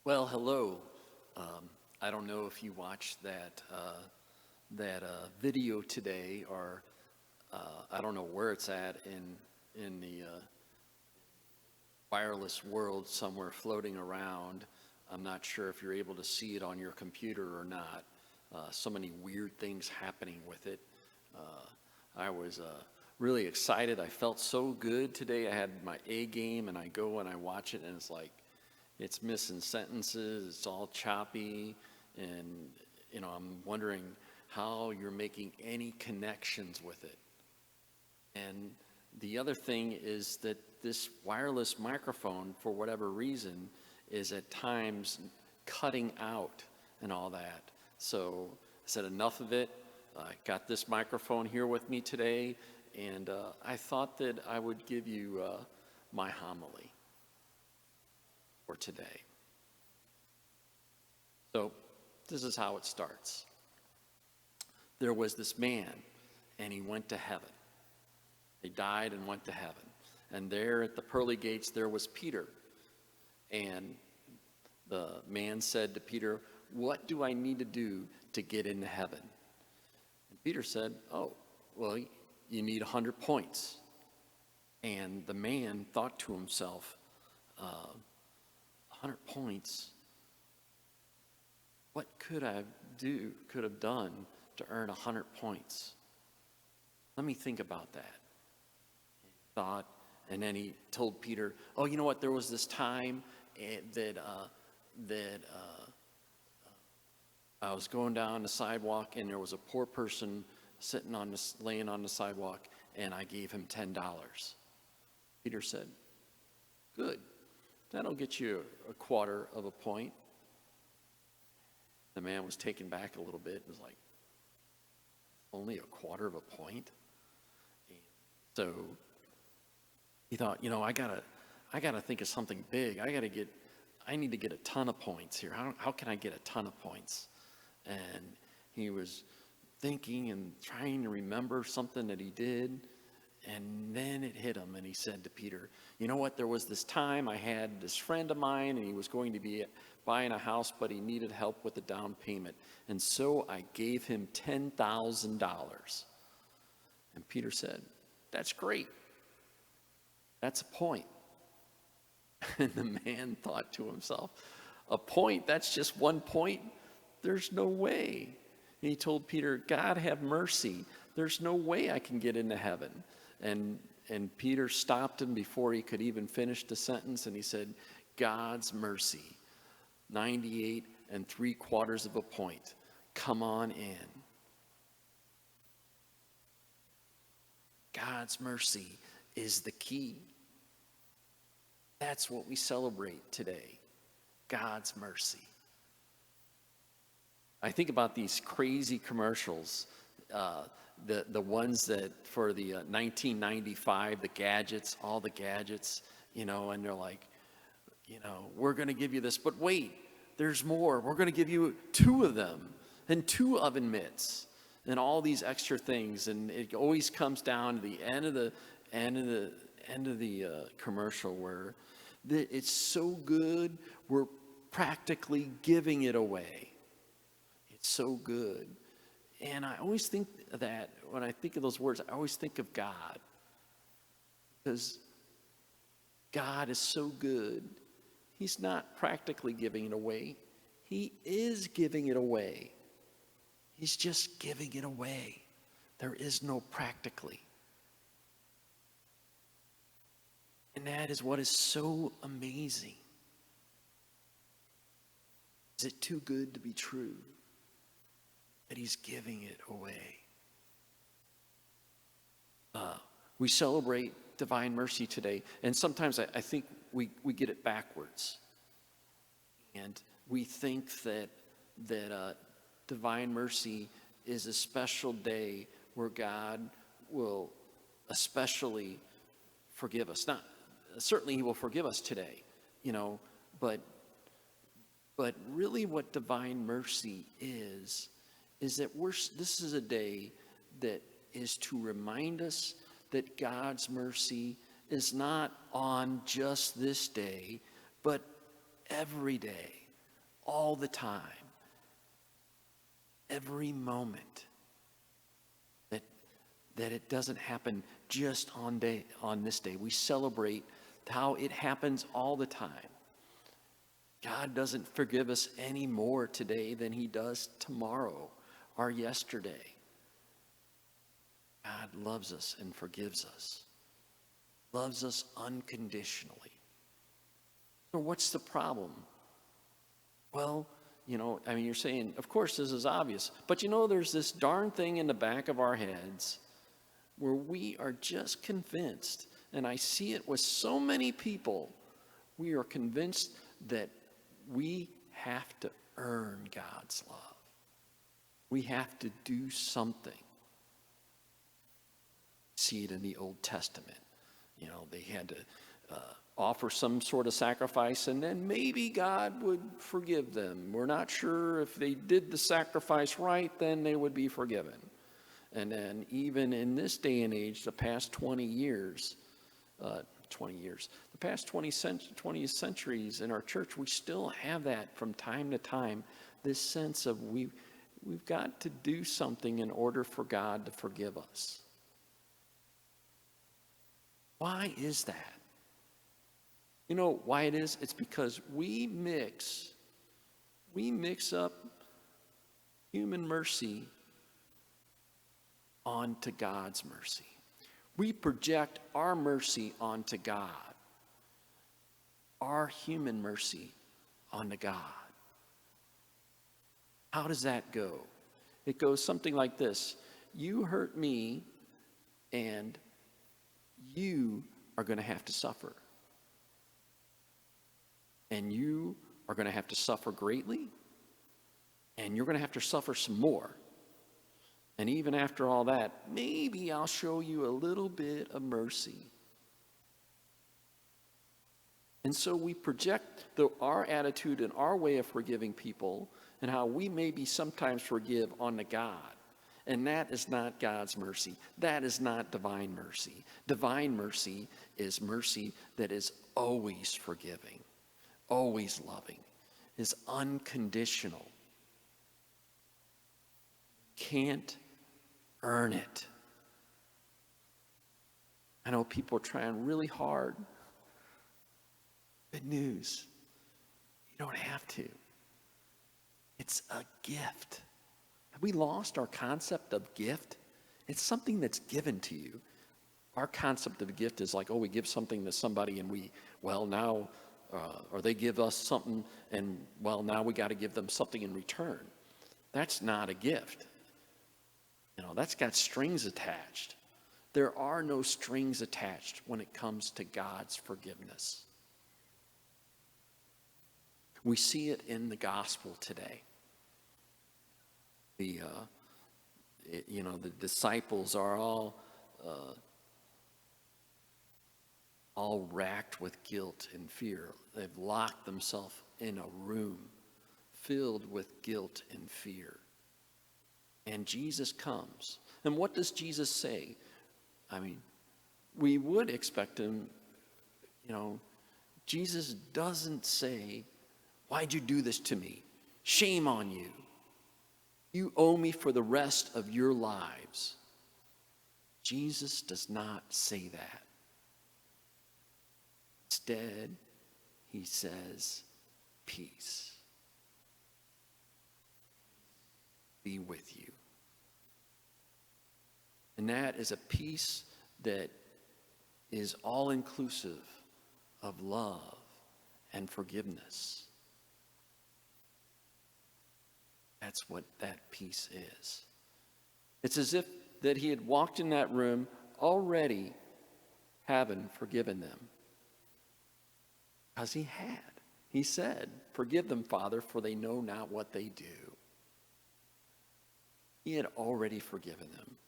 Well, hello. I don't know if you watched that video today, or I don't know where it's at in the wireless world somewhere floating around. I'm not sure if you're able to see it on your computer or not. So many weird things happening with it. I was really excited. I felt so good today. I had my A game, and I go and I watch it, and it's like it's missing sentences. It's all choppy, and I'm wondering how you're making any connections with it. And the other thing is that this wireless microphone, for whatever reason, is at times cutting out and all that. So I said enough of it. I got this microphone here with me today, and I thought that I would give you my homily for today. So this is how it starts. There was this man, and he went to heaven. He died and went to heaven. And there at the pearly gates, there was Peter. And the man said to Peter, "What do I need to do to get into heaven?" And Peter said, "Oh, well, you need 100 points." And the man thought to himself, 100 points? What could I have done to earn 100 points? Let me think about that. He thought, and then he told Peter, "Oh, you know what? There was this time that I was going down the sidewalk, and there was a poor person laying on the sidewalk, and I gave him $10. Peter said, "Good. That'll get you a quarter of a point." The man was taken back a little bit. It was like, only a quarter of a point? So he thought, I gotta think of something big. I need to get a ton of points here. How can I get a ton of points? And he was thinking and trying to remember something that he did. And then it hit him, and he said to Peter, "You know what? There was this time I had this friend of mine, and he was going to be buying a house, but he needed help with the down payment. And so I gave him $10,000. And Peter said, "That's great. That's a point." And the man thought to himself, "A point? That's just 1 point? There's no way." And he told Peter, "God have mercy. There's no way I can get into heaven." And Peter stopped him before he could even finish the sentence, and he said, "God's mercy, 98 3/4 of a point. Come on in." God's mercy is the key. That's what we celebrate today, God's mercy. I think about these crazy commercials, the ones that for the 1995, the gadgets, all the gadgets, and they're like, "We're going to give you this, but wait, there's more. We're going to give you 2 of them and 2 oven mitts and all these extra things." And it always comes down to the end of the commercial where it's so good, we're practically giving it away. It's so good. And I always think that when I think of those words, I always think of God. Because God is so good. He's not practically giving it away. He is giving it away. He's just giving it away. There is no practically. And that is what is so amazing. Is it too good to be true that he's giving it away? We celebrate divine mercy today, and sometimes I think we get it backwards. And we think that divine mercy is a special day where God will especially forgive us. Not certainly he will forgive us today, but really what divine mercy is that this is a day that is to remind us that God's mercy is not on just this day, but every day. all the time, every moment. That it doesn't happen just on this day. We celebrate how it happens all the time. God doesn't forgive us any more today than he does tomorrow or yesterday. God loves us and forgives us. Loves us unconditionally. So what's the problem? Well, you're saying, of course this is obvious, but there's this darn thing in the back of our heads where we are just convinced, and I see it with so many people, we are convinced that we have to earn God's love. We have to do something. See it in the Old Testament. They had to offer some sort of sacrifice, and then maybe God would forgive them. We're not sure if they did the sacrifice right, then they would be forgiven. And then even in this day and age, the past 20 years, the past 20 centuries in our church, we still have that from time to time, this sense of we've got to do something in order for God to forgive us. Why is that? You know why it is? It's because we mix up human mercy onto God's mercy. We project our mercy onto God, our human mercy onto God. How does that go? It goes something like this. You hurt me, and you are going to have to suffer. And you are going to have to suffer greatly, and you're going to have to suffer some more. And even after all that, maybe I'll show you a little bit of mercy. And so we project our attitude and our way of forgiving people and how we maybe sometimes forgive onto God. And that is not God's mercy. That is not divine mercy. Divine mercy is mercy that is always forgiving, always loving, is unconditional. Can't earn it. I know people are trying really hard. Good news. You don't have to. It's a gift. Have we lost our concept of gift? It's something that's given to you. Our concept of a gift is like, we give something to somebody and or they give us something and now we got to give them something in return. That's not a gift. That's got strings attached. There are no strings attached when it comes to God's forgiveness. We see it in the gospel today. The disciples are all racked with guilt and fear. They've locked themselves in a room filled with guilt and fear. And Jesus comes. And what does Jesus say? We would expect him, Jesus doesn't say, "Why'd you do this to me? Shame on you. You owe me for the rest of your lives." Jesus does not say that. Instead, he says, "Peace be with you." And that is a peace that is all-inclusive of love and forgiveness. That's what that peace is. It's as if that he had walked in that room already having forgiven them. Because he had. He said, "Forgive them, Father, for they know not what they do." He had already forgiven them.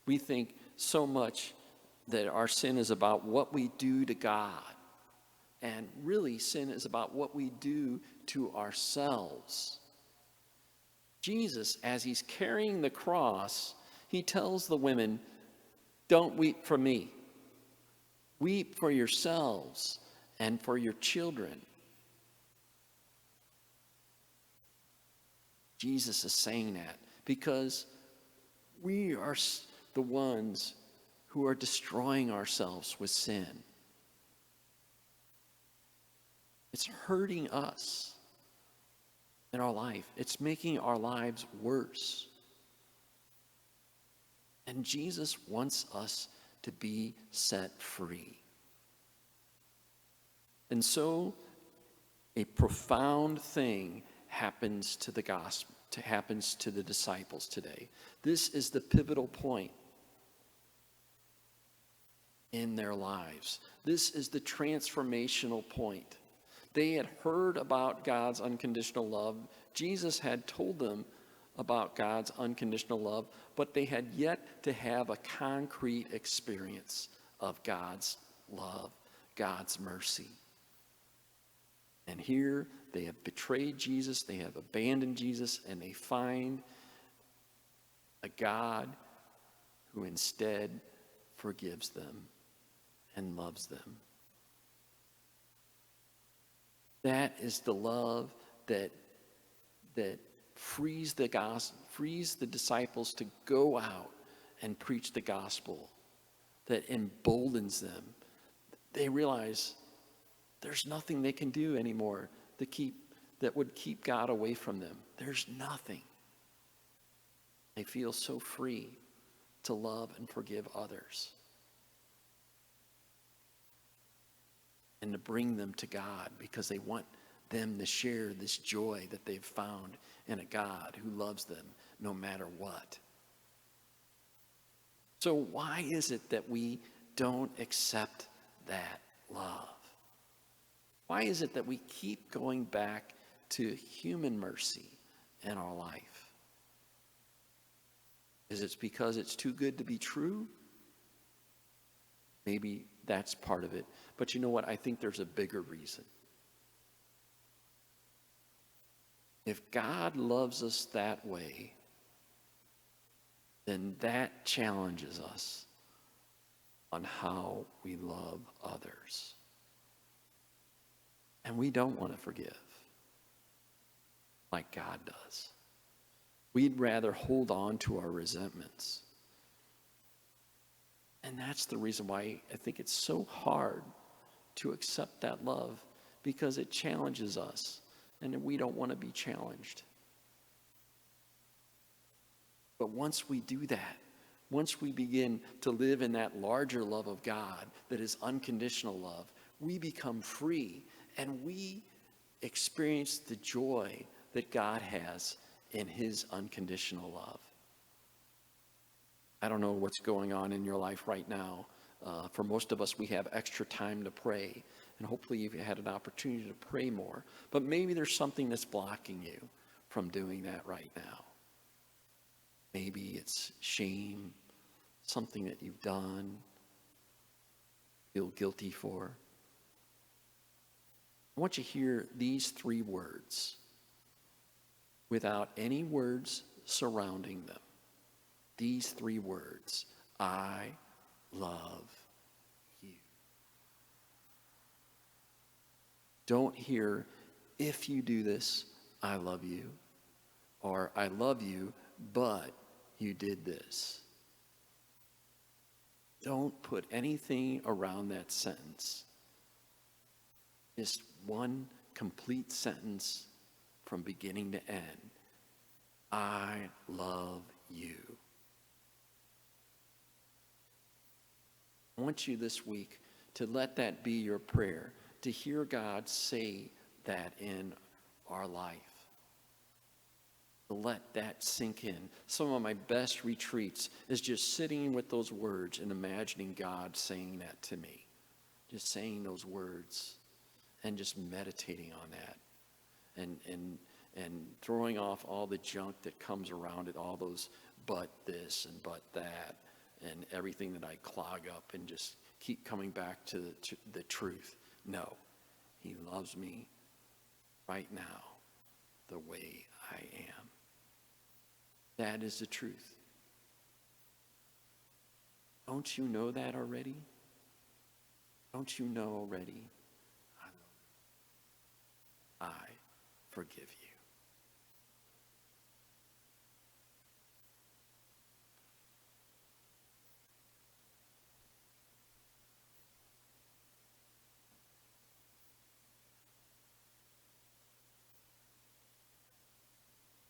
We think so much that our sin is about what we do to God. And really, sin is about what we do to ourselves. Jesus, as he's carrying the cross, he tells the women, "Don't weep for me. Weep for yourselves and for your children. Jesus is saying that because we are the ones who are destroying ourselves with sin. It's hurting us in our life. It's making our lives worse. And Jesus wants us to be set free. And so a profound thing happens to the gospel, happens to the disciples today. This is the pivotal point in their lives. This is the transformational point. They had heard about God's unconditional love. Jesus had told them about God's unconditional love, but they had yet to have a concrete experience of God's love, God's mercy. And here they have betrayed Jesus, they have abandoned Jesus, and they find a God who instead forgives them and loves them. That is the love that frees the disciples to go out and preach the gospel, that emboldens them. They realize there's nothing they can do anymore that would keep God away from them. There's nothing. They feel so free to love and forgive others and to bring them to God because they want them to share this joy that they've found in a God who loves them no matter what. So why is it that we don't accept that love? Why is it that we keep going back to human mercy in our life? Is it because it's too good to be true? Maybe that's part of it. But you know what? I think there's a bigger reason. If God loves us that way, then that challenges us on how we love others. And we don't want to forgive like God does. We'd rather hold on to our resentments. And that's the reason why I think it's so hard to accept that love, because it challenges us, and we don't want to be challenged. But once we do that, once we begin to live in that larger love of God that is unconditional love, we become free and we experience the joy that God has in his unconditional love. I don't know what's going on in your life right now. For most of us, we have extra time to pray, and hopefully you've had an opportunity to pray more. But maybe there's something that's blocking you from doing that right now. Maybe it's shame, something that you've done, feel guilty for. I want you to hear these 3 words without any words surrounding them. These 3 words: I love you. Don't hear, if you do this, I love you, or I love you, but you did this. Don't put anything around that sentence. Just one complete sentence from beginning to end. I love you. I want you this week to let that be your prayer, to hear God say that in our life. To let that sink in. Some of my best retreats is just sitting with those words and imagining God saying that to me. Just saying those words and just meditating on that. And throwing off all the junk that comes around it, all those but this and but that, and everything that I clog up, and just keep coming back to the truth. No, he loves me right now the way I am. That is the truth. Don't you know that already? Don't you know already? forgive you.